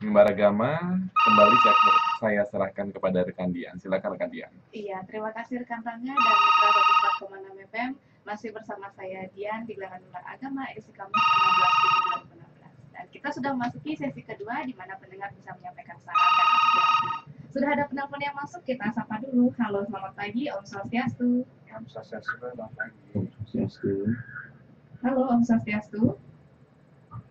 mimbar agama, kembali saya serahkan kepada rekan Dian. Silakan rekan Dian. Iya, terima kasih rekan Rangga dan Mitra 104,6 FM. Masih bersama saya Dian di Gelaran Mimbar Agama edisi Kamis 16 Juni 2016. Dan kita sudah memasuki sesi kedua di mana pendengar bisa menyampaikan saran dan aspirasi. Sudah ada penelpon yang masuk, kita sapa dulu. Halo, selamat pagi, Om Swastiastu. Om Swastiastu, selamat pagi. Om Swastiastu. Halo, Om Swastiastu.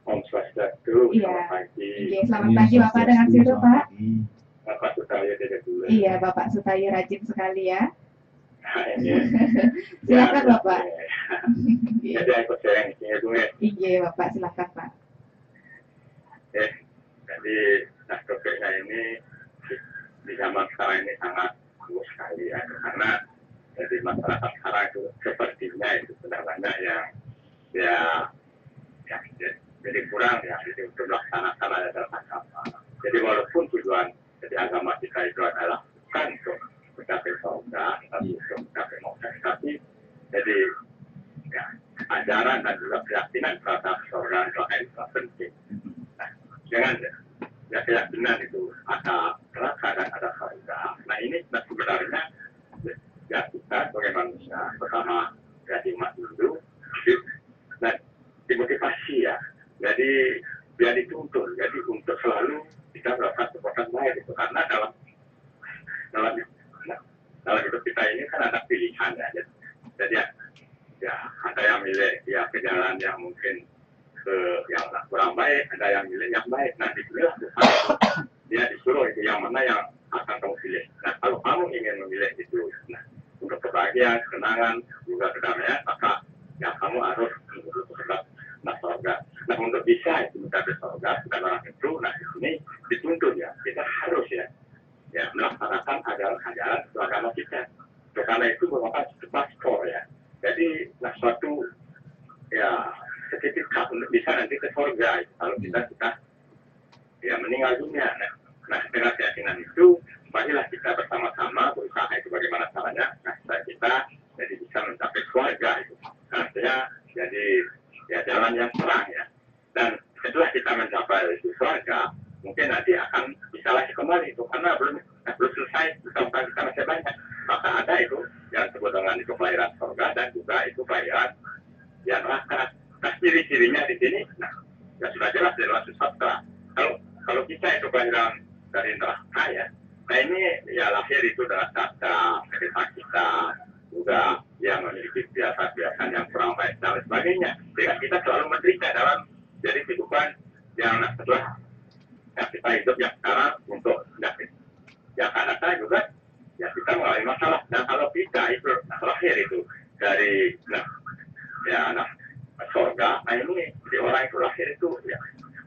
Om Swastiastu, selamat pagi. Iya, selamat pagi Bapak dengan Siru, Pak. Bapak Sutaya tidak dulu. Iya, Bapak Sutaya rajin sekali ya. Nah, ini. Silakan Bapak. Jadi ikut sharing di sini dulu ya. Iya, Bapak silakan Pak. Jadi topiknya ini di zaman sekarang ini sangat bagus sekali ya, karena jadi masyarakat sekarang itu sepertinya itu sudah banyak yang jadi kurang ya, jadi untuk melaksanakan ajaran agama. Jadi walaupun tujuan jadi agama kita itu adalah bukan untuk mencapai surga, tapi untuk mencapai moksha, tapi jadi ya, ajaran dan juga keyakinan terhadap surga dan neraka itu penting. Nah, jangan ya keyakinan itu ada neraka dan ada surga. Nah ini sebenarnya ya kita sebagai manusia pertama jadi umat Hindu dan dimotivasi ya. Jadi biar dituntun, jadi untuk selalu kita melakukan perbuatan baik itu karena dalam hidup kita ini kan ada pilihan ya. Jadi ya ada yang milih ya ke jalan yang mungkin yang kurang baik, ada yang milih yang baik. Nah dipilih dia disuruh itu yang mana yang akan kamu pilih. Nah kalau kamu ingin memilih itu, nah untuk kebahagiaan, kenangan, juga kedamaian, maka ya kamu harus menurut kehendak surga. Nah untuk bisa itu mencapai surga bukan orang itu, nah di sini dituntun ya kita harus ya melaksanakan ajaran-ajaran agama kita. Karena itu merupakan sebuah skor ya. Jadi nah suatu ya sertifikat untuk bisa nanti ke surga itu, kalau kita ya meninggal dunia. Nah dengan keyakinan itu marilah kita bersama-sama berusaha itu bagaimana caranya nah kita jadi bisa mencapai surga itu. Artinya jadi ya jalan yang terang ya. Dan setelah kita mencapai itu surga, mungkin nanti akan bisa lagi kembali itu karena belum selesai, bukan kita masih banyak. Maka ada itu yang disebut dengan itu kelahiran surga dan juga itu kelahiran yang neraka. Nah ciri-cirinya di sini, nah ya sudah jelas dari Rasul Sabda. Kalau kita itu kelahiran dari neraka ya, nah ini ya lahir itu dengan cacat, kehidupan kita juga yang memiliki kebiasaan-kebiasaan yang kurang baik dan sebagainya. Sehingga kita selalu menderita dalam jadi kehidupan yang setelah ya, kita hidup yang sekarang untuk penyakit. Yang akan datang juga ya kita mengalami masalah. Dan kalau kita itu lahir itu dari surga, nah ini di orang itu lahir itu ya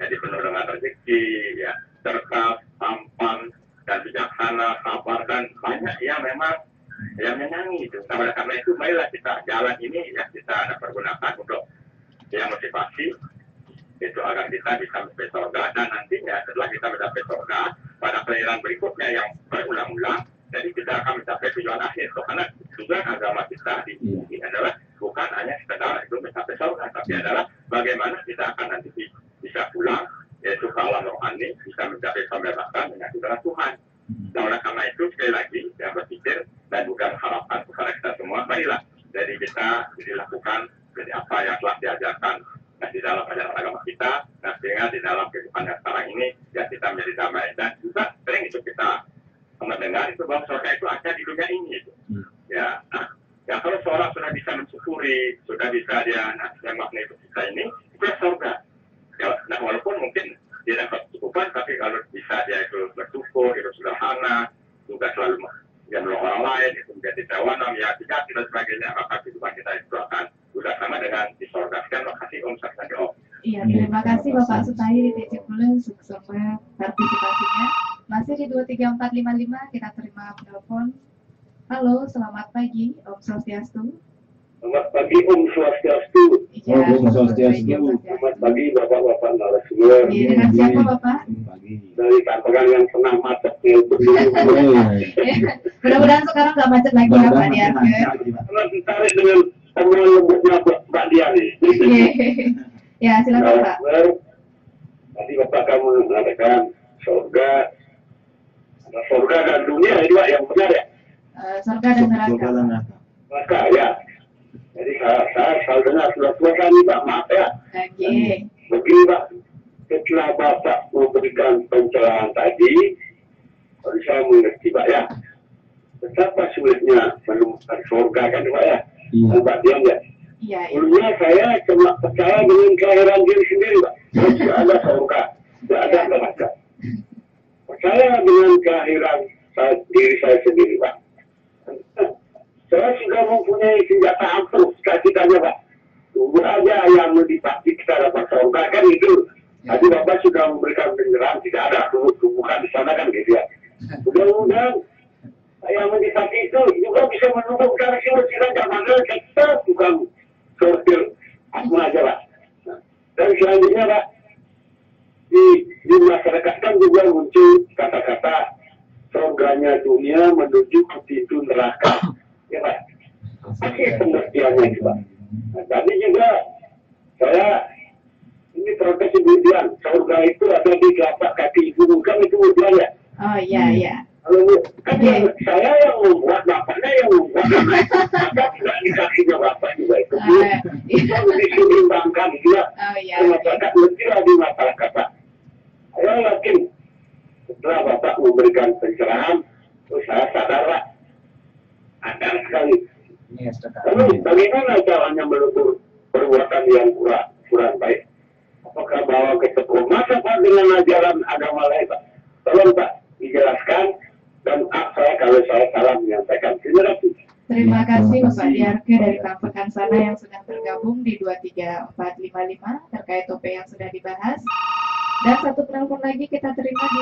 jadi penuh dengan rezeki, ya cerdas, tampan dan bijaksana, sabar dan banyak yang memang yang menyanyi itu. Nah, karena itu marilah kita jalan ini ya kita pergunakan untuk yang motivasi itu agar kita bisa mencapai surga dan nantinya setelah kita mencapai surga pada kelahiran berikutnya yang berulang-ulang jadi kita akan mencapai tujuan akhir. Karena tujuan agama kita di sini adalah bukan hanya sekedar itu mencapai surga, tapi adalah bagaimana kita akan nanti bisa pulang yaitu ke alam rohani, bisa mencapai pembebasan dengan saudara Tuhan. Nah oleh karena itu sekali lagi yang berpikir dan juga harapan kepada kita semua marilah jadi kita dilakukan jadi apa yang telah diajarkan nah, di dalam ajaran agama kita, nah sehingga di dalam kehidupan yang sekarang ini ya kita menjadi damai dan juga sering itu kita mendengar itu bahwa surga itu ada di dunia ini itu. Ya, nah, ya kalau seorang sudah bisa mensyukuri, sudah bisa dia yang makna itu kita ini, itu surga. Ya, nah walaupun mungkin dia dapat kecukupan, tapi kalau bisa dia itu bersyukur, hidup sederhana, juga selalu yang orang lain, itu menjadi tawanan, ya tidak dan sebagainya, maka kehidupan kita itu akan juga sama dengan di surga. Sekian, terima kasih Om Sakti Om. Iya, terima kasih Bapak Sutayi di TC Pulau semua partisipasinya. Masih di 23455 kita terima penelpon. Halo, selamat pagi Om Swastiastu. Selamat pagi Om Swastiastu. Iya, Om Swastiastu. Selamat pagi Bapak-bapak narasumber. Iya, dengan siapa Bapak? Dari kantoran yang pernah macet itu. Mudah-mudahan sekarang nggak macet lagi ya Pak Dian. Karena ditarik dengan teman lembutnya Mbak Dian nih. Ya, silakan Pak. Tadi Bapak kamu mengatakan surga, surga dan dunia itu Pak, yang benar ya. Surga dan neraka. Surga dan neraka. Maka ya. Jadi saya selalu dengar sudah tua kali Pak, maaf ya. Oke. Begini Pak, setelah Bapak memberikan pencerahan tadi, baru saya mengerti Pak ya. Betapa sulitnya menemukan surga kan Pak ya. Iya. Mbak Dian ya. Iya, iya. Dulunya saya cuma percaya dengan kelahiran diri sendiri Pak. Tidak ada surga, tidak ada neraka. Percaya dengan kelahiran diri saya sendiri Pak. Saya sudah mempunyai senjata ampuh cita-citanya Pak. Tunggu aja yang lebih pasti kita dapat surga kan itu. Tadi Bapak sudah memberikan pencerahan, tidak ada tumbuhan di sana kan gitu ya. Mudah-mudahan yang meditasi itu juga bisa menunggu karena kita jangan kita bukan sortir asma aja Pak. Nah, dan selanjutnya Pak, di masyarakat kan juga muncul kata-kata surganya dunia menuju ke pintu neraka. Ya Pak, apa pengertiannya itu Pak? Nah, tadi juga saya ini protes Ibu Dian, surga itu ada di telapak kaki Ibu, kan itu Ibu Dian ya? Oh iya, iya. Kalau kan saya yang membuat, bapaknya yang membuat, maka tidak di kakinya bapak juga itu. Itu diseimbangkan juga. Oh iya. Masyarakat lebih di masyarakat Pak. Saya yakin setelah bapak memberikan pencerahan, terus saya sadar Pak, ada sekali. Lalu bagaimana caranya menegur perbuatan yang kurang baik? Apakah bawa ke sekolah? Masa Pak dengan ajaran agama lain Pak? Tolong Pak dijelaskan dan saya kalau saya salah menyampaikan. Terima kasih. Terima kasih Bapak Diarke dari Kampekan sana yang sudah tergabung di 23455 terkait topik yang sudah dibahas. Dan satu penelpon lagi kita terima di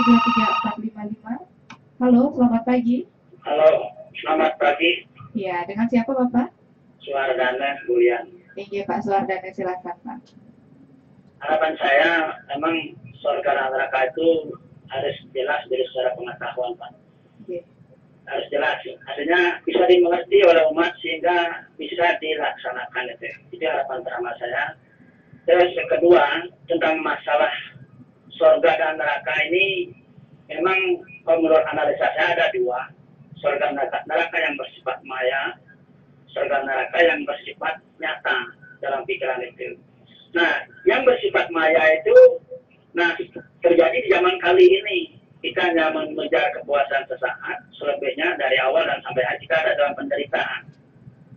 23455. Halo, selamat pagi. Halo, selamat pagi. Ya, dengan siapa Bapak? Suardana Bulian. Iya Pak Suardana, silakan Pak. Harapan saya memang surga dan neraka itu harus jelas dari secara pengetahuan Pak. Iya. Harus jelas, artinya bisa dimengerti oleh umat sehingga bisa dilaksanakan itu. Itu harapan pertama saya. Terus yang kedua tentang masalah surga dan neraka ini memang menurut analisa saya ada dua, surga neraka yang bersifat maya, surga neraka yang bersifat nyata dalam pikiran itu. Nah, yang bersifat maya itu, nah terjadi di zaman kali ini. Kita hanya mengejar kepuasan sesaat, selebihnya dari awal dan sampai akhir kita ada dalam penderitaan.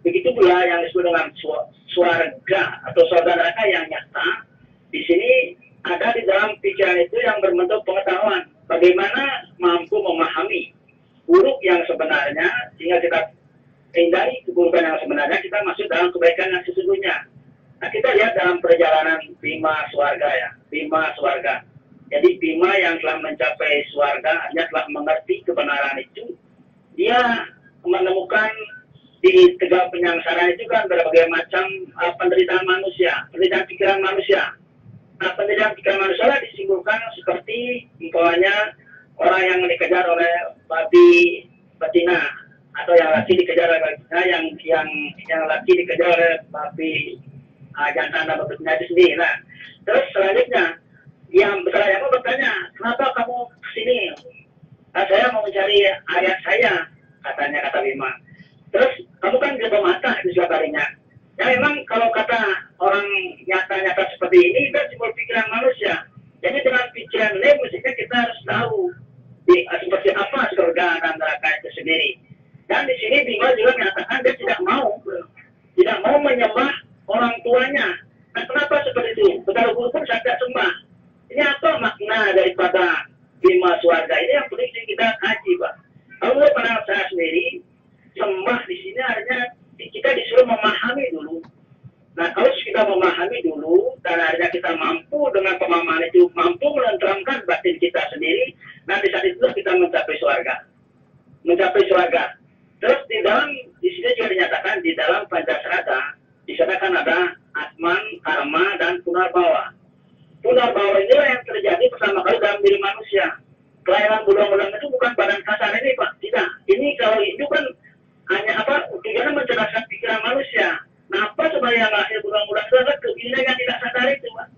Begitu pula yang disebut dengan swarga atau surga neraka yang nyata, di sini ada di dalam pikiran itu yang berbentuk pengetahuan. Bagaimana mampu memahami buruk yang sebenarnya, sehingga kita hindari keburukan yang sebenarnya, kita masuk dalam kebaikan yang sesungguhnya. Nah, kita lihat dalam perjalanan Bima Swarga ya, Bima Swarga. Jadi Bima yang telah mencapai swarga, dia telah mengerti kebenaran itu, dia menemukan di tegal penyangsaraan itu kan berbagai macam penderitaan manusia, penderitaan pikiran manusia. Nah, penderitaan pikiran manusia disimpulkan seperti umpamanya orang yang dikejar oleh babi betina, atau yang laki dikejar oleh betina, yang laki dikejar oleh babi jantan dan betina itu sendiri. Nah, terus selanjutnya yang saya mau bertanya, kenapa kamu kesini? Nah, saya mau mencari ayah saya, katanya, kata Bima. Terus kamu kan juga mata di setiap harinya. Ya memang kalau kata orang nyata-nyata seperti ini, itu simbol pikiran manusia. Jadi dengan pikiran ini, mestinya kita harus tahu seperti apa surga dan neraka itu sendiri. Dan di sini Bima juga menyatakan dia tidak mau menyembah orang tuanya. Nah, kenapa seperti itu? Betapa guru pun saya tidak sembah. Ini apa makna daripada Bima Swarga ini yang perlu kita kaji, Pak. Kalau pada saya sendiri, sembah di sini artinya kita disuruh memahami dulu. Nah, kalau kita memahami dulu, dan akhirnya kita mampu dengan pemahaman itu, mampu menenteramkan batin kita sendiri, nanti saat itu kita mencapai swarga. Mencapai swarga. Terus di sini juga dinyatakan di dalam Pancasrada, di sana kan ada Atman, Karma, dan Punarbawa. Punarbawa inilah yang terjadi pertama kali dalam diri manusia. Kelahiran bulan-bulan itu bukan badan kasar ini, Pak. Tidak. Ini kalau itu kan hanya tujuannya mencerdaskan pikiran manusia. Nah, apa sebenarnya yang lahir bulan-bulan itu adalah keinginan yang tidak sadar itu, Pak.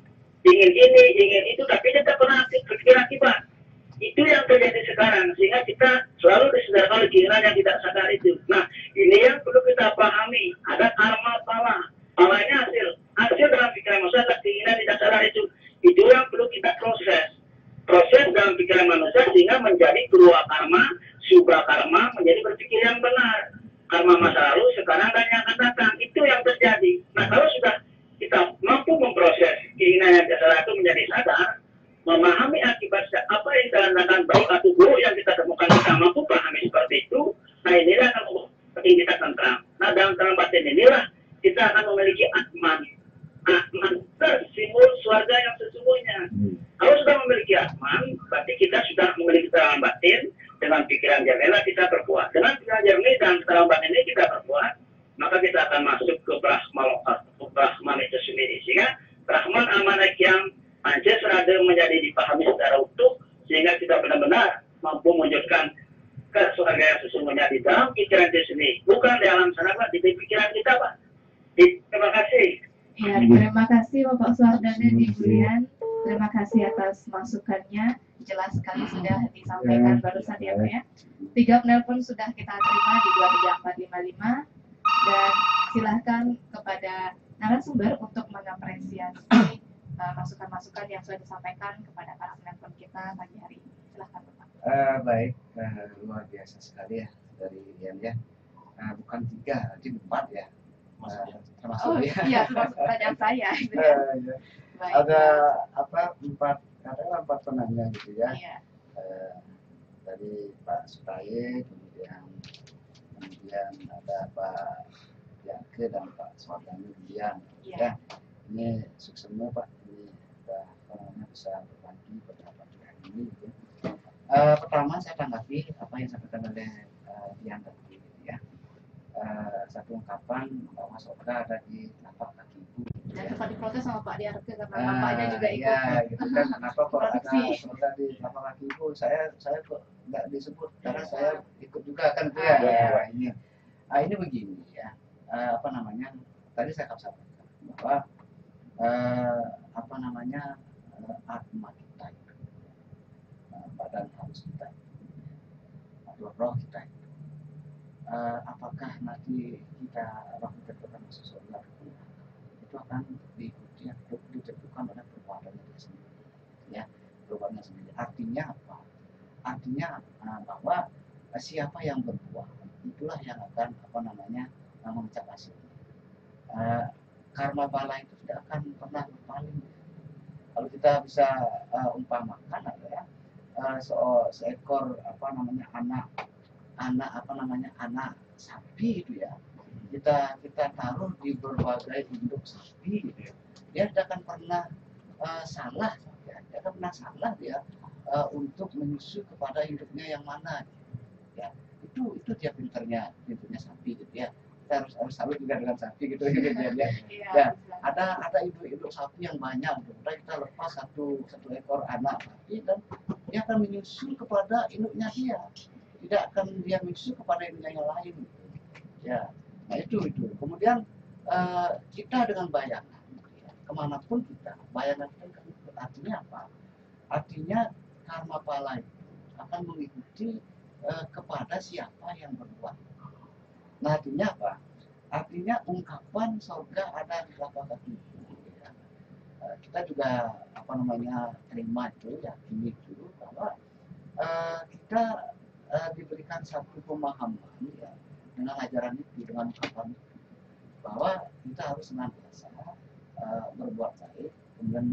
Ingin ini, ingin itu, tapi dia tidak pernah berpikir akibat. sekarang, sehingga kita selalu disadarkan oleh keinginan yang tidak sadar itu. Nah, ini yang perlu kita pahami. Ada karma pala. Palanya hasil dalam pikiran manusia, ada keinginan tidak sadar itu. Itu yang perlu kita proses dalam pikiran manusia sehingga menjadi keluar karma, subra karma, menjadi berpikir yang benar. Karma masa lalu, sekarang dan yang akan datang. Itu yang terjadi. Nah, kalau sudah kita mampu memproses keinginan yang tidak sadar itu menjadi sadar, memahami akibat apa yang kita lakukan baik atau buruk yang kita temukan, kita mampu pahami seperti itu. Nah, inilah akan membuat kita tentram. Nah, dalam terang batin inilah kita akan memiliki atman simbol surga yang sesungguhnya. Kalau sudah memiliki atman, berarti kita sudah memiliki terang batin. Dengan pikiran jernih kita berbuat. Dengan pikiran jernih dan terang batin ini kita berbuat, maka kita akan masuk ke Brahman itu sendiri. Sehingga Brahman amanat yang Pancasila menjadi dipahami secara utuh, sehingga kita benar-benar mampu mewujudkan ke surga yang sesungguhnya di dalam pikiran itu sendiri. Bukan di alam sana, Pak, di pikiran kita, Pak. Terima kasih. Ya, terima kasih Bapak Suardana di Bulian. Terima kasih atas masukannya. Jelas sekali sudah disampaikan barusan ya Pak ya. 3 penelpon sudah kita terima di 23455 dan silahkan kepada narasumber untuk mengapresiasi masukan-masukan yang sudah disampaikan kepada para penelpon kita pagi hari ini. Silahkan Bapak. Baik, luar biasa sekali ya dari Dian ya. Bukan 3, jadi 4 ya. Termasuk Oh ya. iya, termasuk pertanyaan saya. Ya. Baik. Ada apa 4 penanya gitu ya. Iya. Dari Pak Sutaye, kemudian ada Pak Yake dan Pak Suardana Dian. Iya. Ya. Ini sukses semua Pak. Ini bisa berbagi pendapat hari ini. Gitu. Pertama saya tanggapi apa yang disampaikan oleh Dian tadi gitu ya. Satu ungkapan bahwa surga ada di telapak kaki ibu. Dan sempat diprotes sama Pak Diarke karena bapaknya juga ikut. Iya, gitu kan. Kenapa kok ada produksi. surga di telapak kaki ibu? Saya kok nggak disebut karena saya ikut juga kan itu Ah, ya. iya. Wah, ini begini ya. Apa namanya? Tadi saya akan sampaikan bahwa atma kita itu, badan halus kita itu, atau roh kita itu. Apakah nanti roh kita akan masuk surga itu akan diikuti atau ditentukan oleh perbuatannya dia sendiri ya, perbuatannya sendiri. Artinya apa? Artinya bahwa siapa yang berbuat itulah yang akan mencap hasilnya. Karma bala itu tidak akan pernah berpaling. Kalau kita bisa umpamakan adalah seekor anak sapi itu ya, kita taruh di berbagai induk sapi gitu ya, dia tidak akan pernah salah ya, dia akan pernah salah dia untuk menyusu kepada induknya yang mana ya. Itu dia pinternya sapi gitu ya. Kita harus salut juga dengan sapi gitu ya. Ya, ada induk sapi yang banyak gitu. Kita lepas satu ekor anak sapi dan dia akan menyusul kepada induknya dia, tidak akan dia menyusul kepada induknya yang lain gitu. Ya, nah itu kemudian kita dengan bayangan ya, kemanapun kita bayangan itu artinya apa? Artinya karma pala itu akan mengikuti kepada siapa yang berbuat. Nah, artinya apa? Artinya ungkapan surga ada di telapak kaki ibu. Ya. Kita juga terima itu, yakini itu bahwa kita diberikan satu pemahaman ya, dengan ajaran itu, dengan ungkapan itu, bahwa kita harus senantiasa berbuat baik, kemudian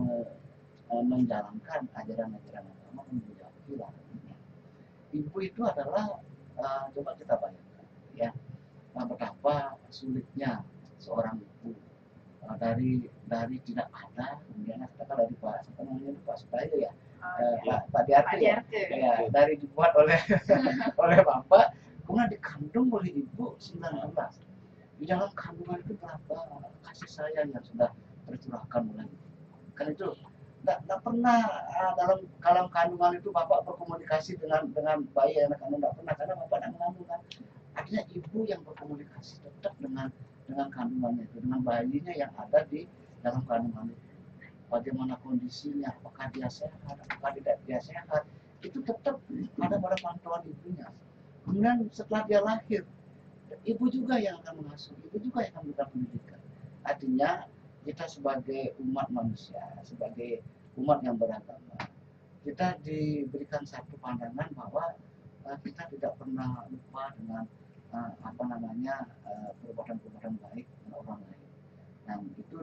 menjalankan ajaran-ajaran agama dan menjauhi larangannya. Ibu itu adalah coba kita bayangkan ya, betapa sulitnya seorang ibu dari tidak ada, kemudian katakan dari Pak Sutayo ya, Pak Diarke ya, dari dibuat oleh bapak, kemudian dikandung oleh ibu 19. Di dalam kandungan itu berapa kasih sayang yang sudah tercurahkan oleh ibu. Kan itu nggak pernah dalam kandungan itu bapak berkomunikasi dengan bayi anak-anak, nggak pernah, karena bapak tidak mengandung kan. Artinya ibu yang berkomunikasi tetap dengan kandungannya itu, dengan bayinya yang ada di dalam kandungan itu. Bagaimana kondisinya, apakah dia sehat, apakah tidak dia sehat, itu tetap ada pada pantauan ibunya. Kemudian setelah dia lahir, ibu juga yang akan mengasuh, ibu juga yang akan memberikan pendidikan. Artinya kita sebagai umat manusia, sebagai umat yang beragama, kita diberikan satu pandangan bahwa kita tidak pernah lupa dengan perbuatan-perbuatan baik orang lain. Yang itu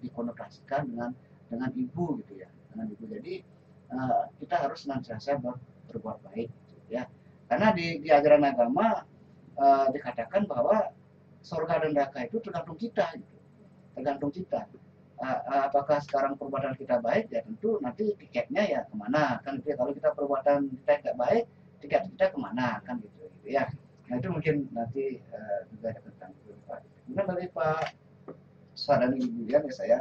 dikonotasikan dengan ibu gitu ya, dengan ibu. Jadi kita harus senantiasa berbuat baik gitu ya. Karena di ajaran agama dikatakan bahwa surga dan neraka itu tergantung kita gitu. Tergantung kita. Apakah sekarang perbuatan kita baik, ya tentu nanti tiketnya ya kemana kan gitu ya. Kalau kita perbuatan kita tidak baik, tiket kita kemana kan gitu ya. Nah itu mungkin nanti juga ada tentang itu Pak. Kemudian dari Pak Swadani Budian ya, saya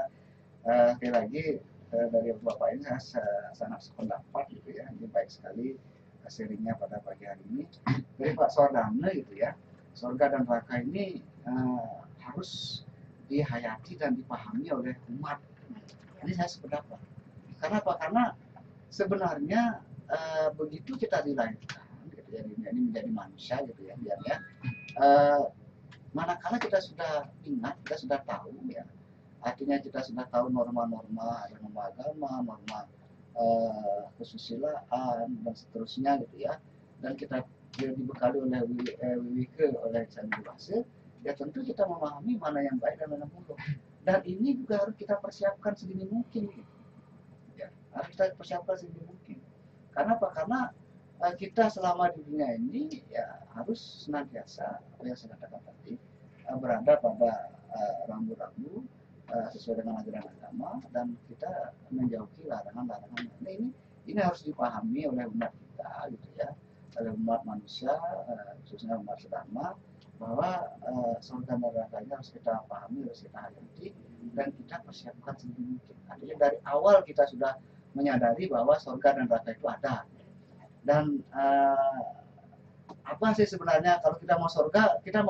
sekali lagi dari Bapak ini saya sangat sependapat gitu ya. Ini baik sekali sharingnya pada pagi hari ini. Dari Pak Swadani gitu ya, surga dan neraka ini harus dihayati dan dipahami oleh umat. Ini saya sependapat. Karena apa? Karena sebenarnya begitu kita dilahirkan, gitu ya, ini menjadi manusia gitu ya, biar ya. Manakala kita sudah ingat, kita sudah tahu ya, artinya kita sudah tahu norma-norma, ada norma agama, norma kesusilaan dan seterusnya gitu ya, dan kita dibekali oleh WWK, oleh Candi Bahasa, ya tentu kita memahami mana yang baik dan mana yang buruk. Dan ini juga harus kita persiapkan sedini mungkin gitu. Ya, harus kita persiapkan sedini mungkin. Karena apa? Karena kita selama di dunia ini ya harus senantiasa apa yang saya katakan tadi, berada pada rambu-rambu sesuai dengan ajaran agama, dan kita menjauhi larangan-larangan. Nah, ini harus dipahami oleh umat kita gitu ya, oleh umat manusia, khususnya umat sedama, bahwa surga neraka ini harus kita pahami, harus kita hayati, dan kita persiapkan sedini mungkin. Artinya dari awal kita sudah menyadari bahwa surga dan neraka itu ada. Dan apa sih sebenarnya kalau kita mau surga, kita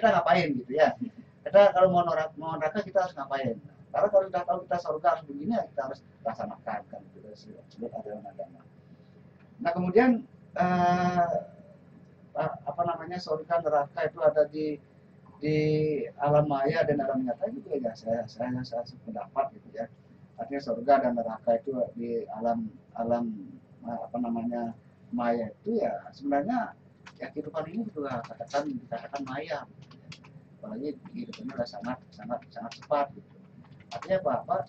ngapain gitu ya? Kita kalau mau neraka kita harus ngapain? Karena kalau sudah tahu kita surga harus begini, ya kita harus laksanakan kan gitu, disebut ajaran agama. Nah kemudian surga neraka itu ada di alam maya dan alam nyata juga ya, saya sependapat gitu ya. Artinya surga dan neraka itu di alam maya itu ya sebenarnya ya kehidupan ini juga dikatakan maya gitu ya. Apalagi kehidupannya udah sangat cepat gitu. Artinya apa?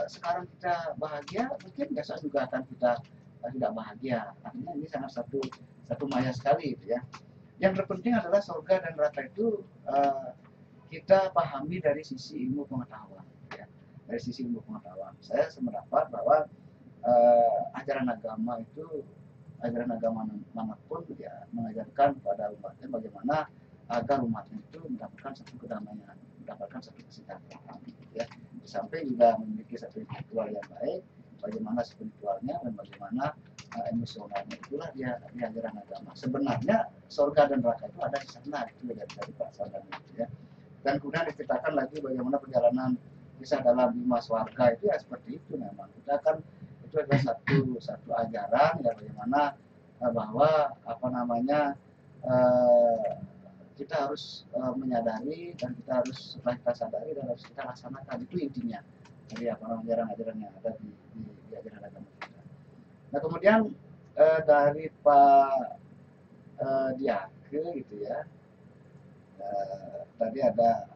Sekarang kita bahagia, mungkin besok juga akan kita tidak bahagia. Artinya ini sangat satu maya sekali gitu ya. Yang terpenting adalah surga dan neraka itu kita pahami dari sisi ilmu pengetahuan ya. Dari sisi ilmu pengetahuan, saya sependapat bahwa ajaran agama manapun ya mengajarkan kepada umatnya bagaimana agar umatnya itu mendapatkan satu kedamaian, mendapatkan satu kesejahteraan ya. Di samping juga memiliki satu spiritual yang baik, bagaimana spiritualnya dan bagaimana emosionalnya, itulah dia di ajaran agama. Sebenarnya surga dan neraka itu ada di sana, itu dari Pak Sadar ya. Dan kemudian diceritakan lagi bagaimana perjalanan kisah dalam 5 swarga itu ya seperti itu memang. Kita kan itu adalah satu ajaran ya, bagaimana bahwa kita harus menyadari, dan kita harus setelah kita sadari dan harus kita laksanakan, itu intinya dari ajaran-ajaran yang ada di ajaran agama kita. Nah kemudian dari Pak Diake gitu ya, tadi ada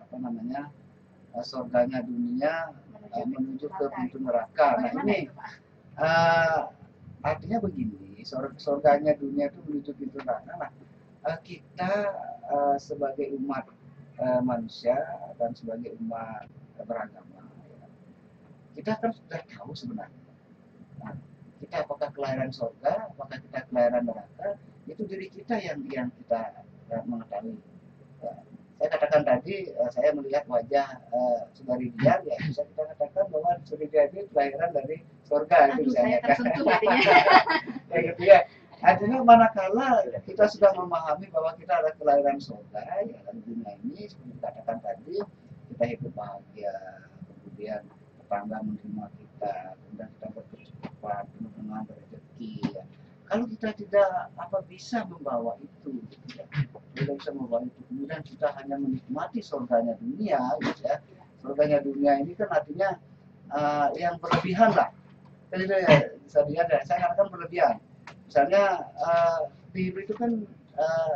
surganya dunia menuju ke pintu neraka. Nah ini artinya begini, surganya dunia itu menuju pintu neraka. Nah kita sebagai umat manusia dan sebagai umat beragama ya, kita kan sudah tahu sebenarnya. Nah, kita apakah kelahiran surga, apakah kita kelahiran neraka, itu diri kita yang kita mengetahui. Saya katakan tadi, saya melihat wajah saudari Dian, ya bisa kita katakan bahwa saudari Dian itu kelahiran dari surga. Aduh, itu saya tersentuh jadinya. Ya gitu ya. Artinya manakala kita sudah memahami bahwa kita ada kelahiran surga ya, dalam dunia ini seperti dikatakan tadi, kita hidup bahagia, kemudian tetangga menerima kita, kemudian kita berkecukupan, penuh dengan rezeki, memiliki. Ya. Kalau kita tidak bisa membawa itu, gitu ya. Tidak bisa membawa itu, kemudian kita hanya menikmati surganya dunia, gitu ya. Surganya dunia ini kan artinya yang berlebihan lah. Jadi bisa dilihat ya, saya katakan berlebihan. Misalnya di hidup itu kan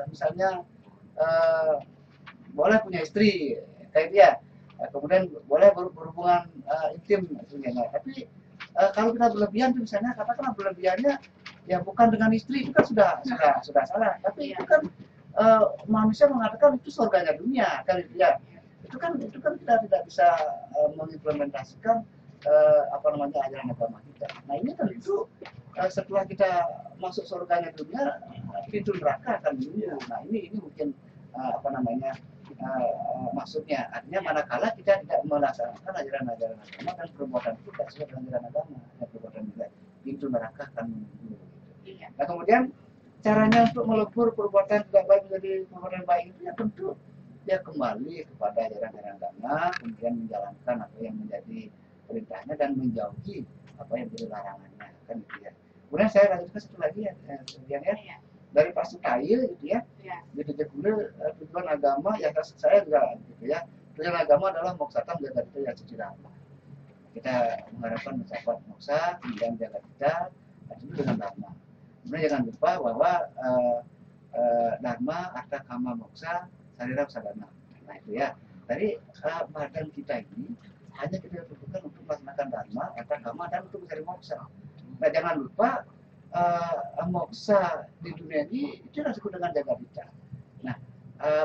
misalnya boleh punya istri kayak dia, kemudian boleh berhubungan intim sebenarnya. Tapi kalau kita berlebihan itu misalnya katakanlah berlebihannya ya bukan dengan istri, itu kan sudah salah. Tapi itu kan manusia mengatakan itu surganya dunia kali dia. Itu kan kita tidak bisa mengimplementasikan ajaran agama kita. Nah ini tentu setelah kita masuk surganya dunia, pintu neraka akan menunggu. Nah ini mungkin maksudnya artinya manakala kita tidak melaksanakan ajaran-ajaran agama dan perbuatan kita sesuai dengan ajaran agama, ya, perbuatan kita, pintu neraka akan menunggu. Nah kemudian caranya untuk melebur perbuatan tidak baik menjadi perbuatan baik itu ya tentu ya kembali kepada ajaran-ajaran agama, kemudian menjalankan apa yang menjadi perintahnya dan menjauhi apa yang menjadi larangannya, kan gitu ya. Kemudian saya lanjutkan satu lagi ya, kemudian ya dari Pak Sutail gitu ya, gitu jadi tujuan agama ya saya juga gitu ya, tujuan agama adalah moksatan jaga kita ya suci dharma. Kita mengharapkan mencapai moksa, kemudian jaga kita itu dengan dharma. Kemudian jangan lupa bahwa dharma arta kama moksa sarira sadana. Nah itu ya. Dari badan kita ini hanya kita butuhkan untuk melaksanakan dharma, arta kama dan untuk mencari moksa. Nah jangan lupa moksa di dunia ini itu disebut dengan jaga kita. Nah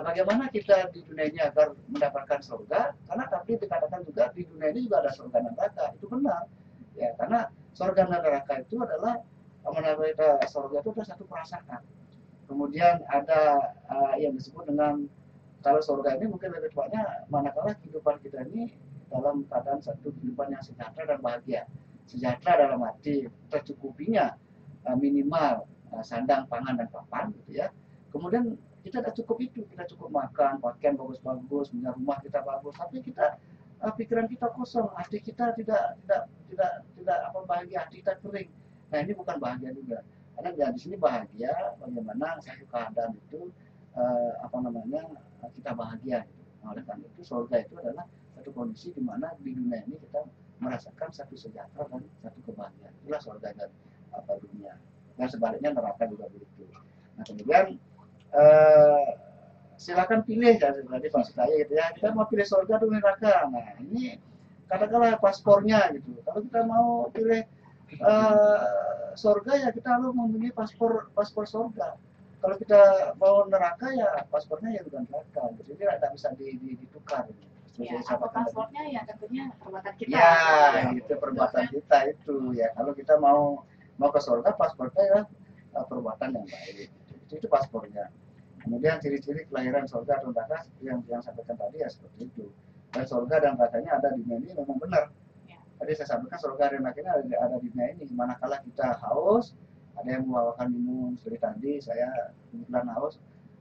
bagaimana kita di dunia ini agar mendapatkan surga? Karena tapi dikatakan juga di dunia ini juga ada surga dan neraka. Itu benar. Ya karena surga dan neraka itu adalah surga itu adalah satu perasaan. Kemudian ada yang disebut dengan kalau surga ini mungkin lebih tepatnya manakala kehidupan kita ini dalam keadaan satu kehidupan yang sejahtera dan bahagia. Sejahtera dalam arti tercukupinya minimal sandang, pangan dan papan gitu ya. Kemudian kita tidak cukup itu, kita cukup makan, pakaian bagus-bagus, punya rumah kita bagus, tapi kita pikiran kita kosong, hati kita tidak bahagia, hati kita kering. Nah ini bukan bahagia juga. Karena di sini bahagia bagaimana satu keadaan itu kita bahagia. Gitu. Nah, oleh karena itu surga itu adalah satu kondisi di mana di dunia ini kita merasakan satu sejahtera dan satu kebahagiaan. Itulah surga dan dunia. Dan sebaliknya neraka juga begitu. Nah kemudian silakan pilih dari Pak Sutail gitu ya. Kita mau pilih surga atau neraka. Nah ini katakanlah paspornya gitu. Kalau kita mau pilih surga ya kita harus mempunyai paspor surga. Kalau kita mau neraka ya paspornya ya bukan neraka. Jadi tidak bisa ditukar. Ya, apa paspornya ya tentunya perbuatan kita. Ya, itu perbuatan kita itu ya. Kalau kita mau ke surga paspornya ya perbuatan yang baik. Itu paspornya. Kemudian ciri-ciri kelahiran surga atau neraka yang sampaikan tadi ya seperti itu. Dan surga dan nerakanya ada di dunia ini memang benar. Tadi saya sampaikan surga dan nerakanya ada di dunia ini. Manakala kita haus, ada yang membawakan minum seperti tadi saya kebetulan haus.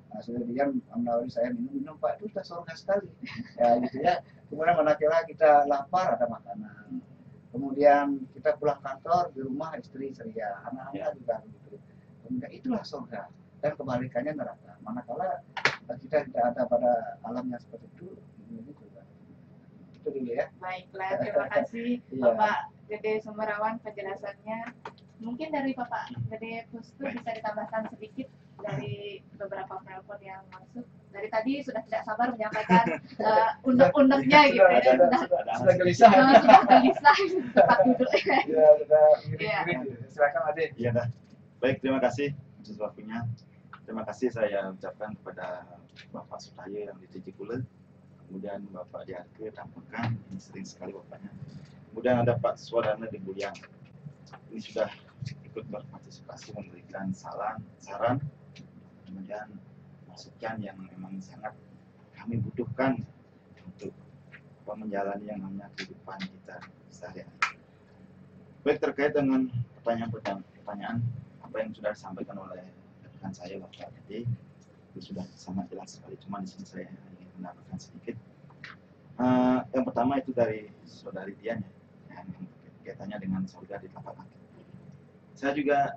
Nah, sudah dia menawari saya minum Pak, itu sudah surga sekali ya gitu ya. Kemudian manakala kita lapar ada makanan, kemudian kita pulang kantor di rumah istri ceria, anak-anak juga begitu. Kemudian itulah surga dan kebalikannya neraka. Manakala kita tidak ada pada alam yang seperti itu, ini juga itu dulu ya. Baiklah, terima kasih Bapak Gede Sumerawan penjelasannya. Mungkin dari Bapak Gede Pustu bisa ditambahkan sedikit dari beberapa penelpon yang masuk. Dari tadi sudah tidak sabar menyampaikan undek-undeknya gitu ya. Sudah gelisah. Sudah gelisah tempat duduk. Ya, sudah mirip-mirip. Silakan Ade. Iya dah. Baik, terima kasih atas waktunya. Terima kasih saya ucapkan kepada Bapak Sutail yang di Tijikule, kemudian Bapak Diarke Tampekan, ini sering sekali bapaknya. Kemudian ada Pak Swadana di Buliang. Ini sudah ikut berpartisipasi memberikan saran, kemudian masukan yang memang sangat kami butuhkan untuk menjalani yang namanya kehidupan kita sehari-hari. Baik, terkait dengan pertanyaan apa yang sudah disampaikan oleh rekan saya Bapak Gede itu sudah sangat jelas sekali. Cuma di sini saya ingin menambahkan sedikit. Yang pertama itu dari saudari Dian ya, yang kaitannya dengan surga di tempat langit. Saya juga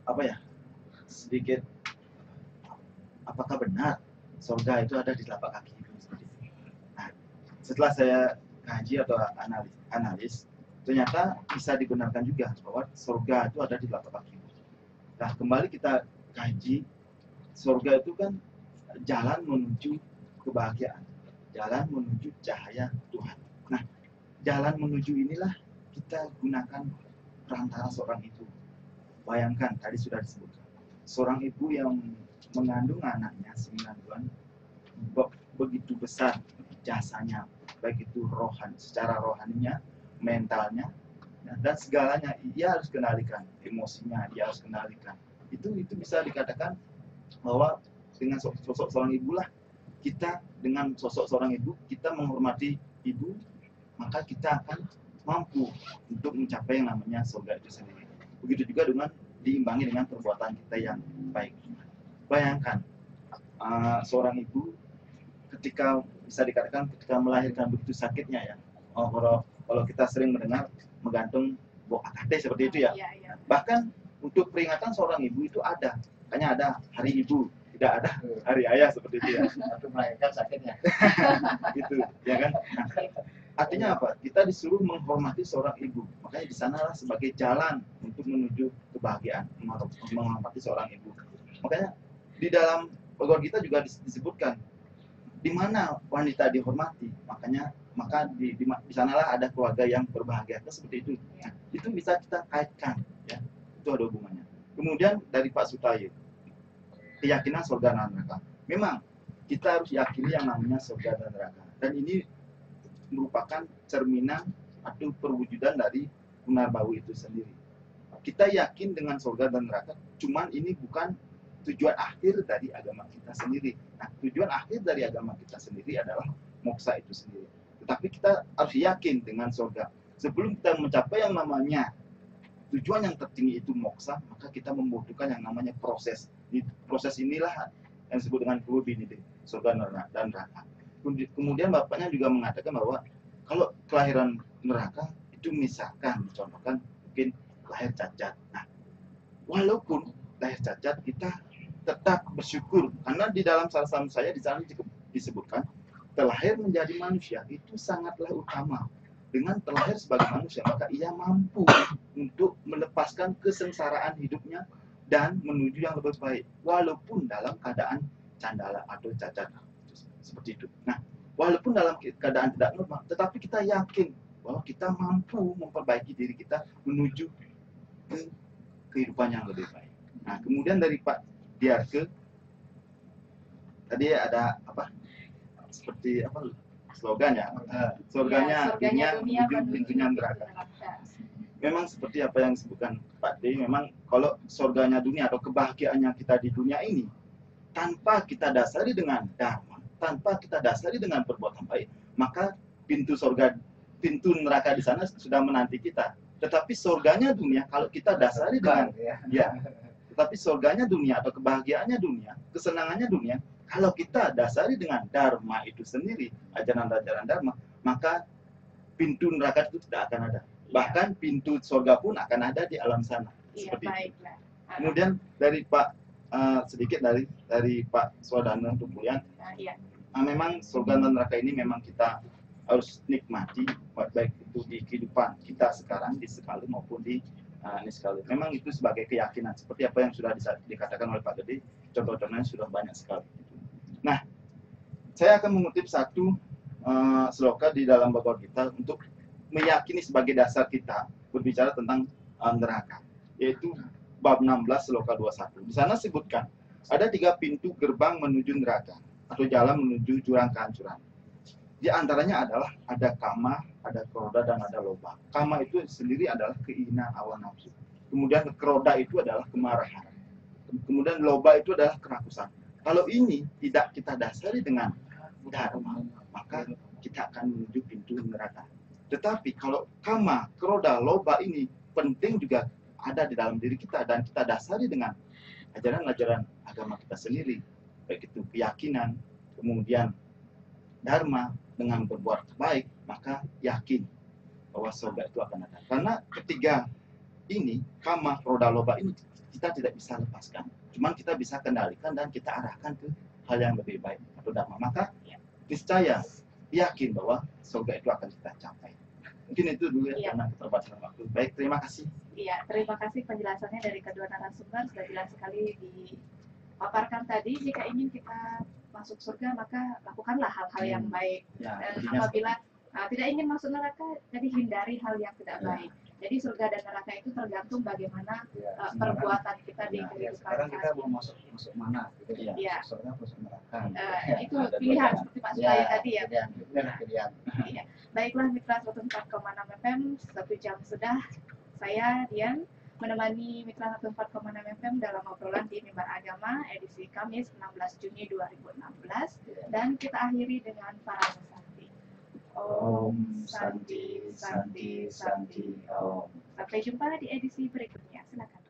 apa ya, sedikit apakah benar surga itu ada di telapak kaki itu seperti itu. Nah, setelah saya kaji atau analis, ternyata bisa dibenarkan juga bahwa surga itu ada di telapak kaki. Nah, kembali kita kaji, surga itu kan jalan menuju kebahagiaan, jalan menuju cahaya Tuhan. Nah, jalan menuju inilah kita gunakan perantara seorang ibu. Bayangkan, tadi sudah disebutkan, seorang ibu yang mengandung anaknya 9 bulan, begitu besar jasanya, baik itu secara rohaninya, mentalnya, dan segalanya. Ia harus kendalikan emosinya, dia harus kendalikan. Itu bisa dikatakan bahwa dengan sosok seorang ibu lah, kita dengan sosok seorang ibu, kita menghormati ibu, maka kita akan mampu untuk mencapai yang namanya surga itu sendiri. Begitu juga dengan diimbangi dengan perbuatan kita yang baik. Bayangkan seorang ibu ketika bisa dikatakan ketika melahirkan begitu sakitnya ya. Kalau kita sering mendengar menggantung AKT seperti itu ya. Bahkan untuk peringatan seorang ibu itu ada, hanya ada hari ibu, tidak ada hari ayah seperti itu ya. Atau melahirkan sakitnya. Gitu, ya kan? Nah, artinya apa? Kita disuruh menghormati seorang ibu. Makanya di sanalah sebagai jalan untuk menuju kebahagiaan, menghormati seorang ibu. Makanya di dalam Bogor kita juga disebutkan di mana wanita dihormati, maka di sanalah ada keluarga yang berbahagia. Seperti itu. Nah, itu bisa kita kaitkan, ya. Itu ada hubungannya. Kemudian dari Pak Sutayo, keyakinan surga dan neraka. Memang kita harus yakini yang namanya surga dan neraka. Dan ini merupakan cerminan atau perwujudan dari Punarbawi itu sendiri. Kita yakin dengan surga dan neraka, cuman ini bukan tujuan akhir dari agama kita sendiri. Nah, tujuan akhir dari agama kita sendiri adalah moksa itu sendiri. Tetapi kita harus yakin dengan surga. Sebelum kita mencapai yang namanya tujuan yang tertinggi itu moksa, maka kita membutuhkan yang namanya proses. Proses inilah yang disebut dengan kubin itu, surga dan neraka. Kemudian bapaknya juga mengatakan bahwa kalau kelahiran neraka itu misalkan dicontohkan mungkin lahir cacat. Nah, walaupun lahir cacat kita tetap bersyukur karena di dalam salah saya di sana disebutkan terlahir menjadi manusia itu sangatlah utama. Dengan terlahir sebagai manusia maka ia mampu untuk melepaskan kesengsaraan hidupnya dan menuju yang lebih baik walaupun dalam keadaan candala atau cacat seperti itu. Nah, walaupun dalam keadaan tidak normal, tetapi kita yakin bahwa kita mampu memperbaiki diri kita menuju ke kehidupan yang lebih baik. Nah, kemudian dari Pak Diarke tadi ada apa? Seperti apa? Slogan ya. Surganya dunia menuju pintunya neraka. Memang seperti apa yang disebutkan Pak D, memang kalau surganya dunia atau kebahagiaannya kita di dunia ini tanpa kita dasari dengan dharma, tanpa kita dasari dengan perbuatan baik, maka pintu neraka di sana sudah menanti kita. Tetapi surganya dunia kalau kita dasari dengan tetapi surganya dunia atau kebahagiaannya dunia, kesenangannya dunia, kalau kita dasari dengan dharma itu sendiri, ajaran-ajaran dharma, maka pintu neraka itu tidak akan ada. Bahkan pintu surga pun akan ada di alam sana. Seperti itu. Kemudian dari Pak sedikit dari Pak Swadana Tumpuyan, memang surga dan neraka ini memang kita harus nikmati, baik itu di kehidupan kita sekarang di sekali maupun di ini sekali. Memang itu sebagai keyakinan seperti apa yang sudah dikatakan oleh Pak Gede, contoh-contohnya sudah banyak sekali. Nah, saya akan mengutip satu sloka di dalam Bhagavad Gita untuk meyakini sebagai dasar kita berbicara tentang neraka, yaitu bab 16 sloka 21. Di sana sebutkan ada 3 pintu gerbang menuju neraka atau jalan menuju jurang kehancuran. Di antaranya adalah ada kama, ada kroda, dan ada loba. Kama itu sendiri adalah keinginan hawa nafsu. Kemudian kroda itu adalah kemarahan. Kemudian loba itu adalah kerakusan. Kalau ini tidak kita dasari dengan dharma, maka kita akan menuju pintu neraka. Tetapi kalau kama, kroda, loba ini penting juga ada di dalam diri kita dan kita dasari dengan ajaran-ajaran agama kita sendiri, baik itu keyakinan, kemudian dharma, dengan berbuat baik, maka yakin bahwa surga itu akan ada. Karena ketiga ini kama prodaloba ini kita tidak bisa lepaskan. Cuman kita bisa kendalikan dan kita arahkan ke hal yang lebih baik atau dhamma. Maka niscaya yakin bahwa surga itu akan kita capai. Mungkin itu dulu ya, karena keterbatasan waktu. Baik, terima kasih. Iya, terima kasih penjelasannya dari kedua narasumber, sudah jelas sekali dipaparkan tadi. Jika ingin kita masuk surga, maka lakukanlah hal-hal yang baik. Ya, Dan intinya apabila tidak ingin masuk neraka, jadi hindari hal yang tidak Ya. baik. Jadi surga dan neraka itu tergantung bagaimana Ya, perbuatan kita di ya, kehidupan sekarang kita saat mau ini. masuk mana gitu ya. Iya. Surga masuk neraka. Itu Ada dua pilihan jalan. seperti Pak Suraya tadi ya. Pilihan. Baiklah Mitra 104,6 FM, 1 jam sudah saya Dian menemani Mitra 104,6 FM dalam obrolan di Mimbar Agama edisi Kamis 16 Juni 2016 dan kita akhiri dengan para sakti. Om Santi Santi Santi Om. Sampai jumpa di edisi berikutnya. Silakan.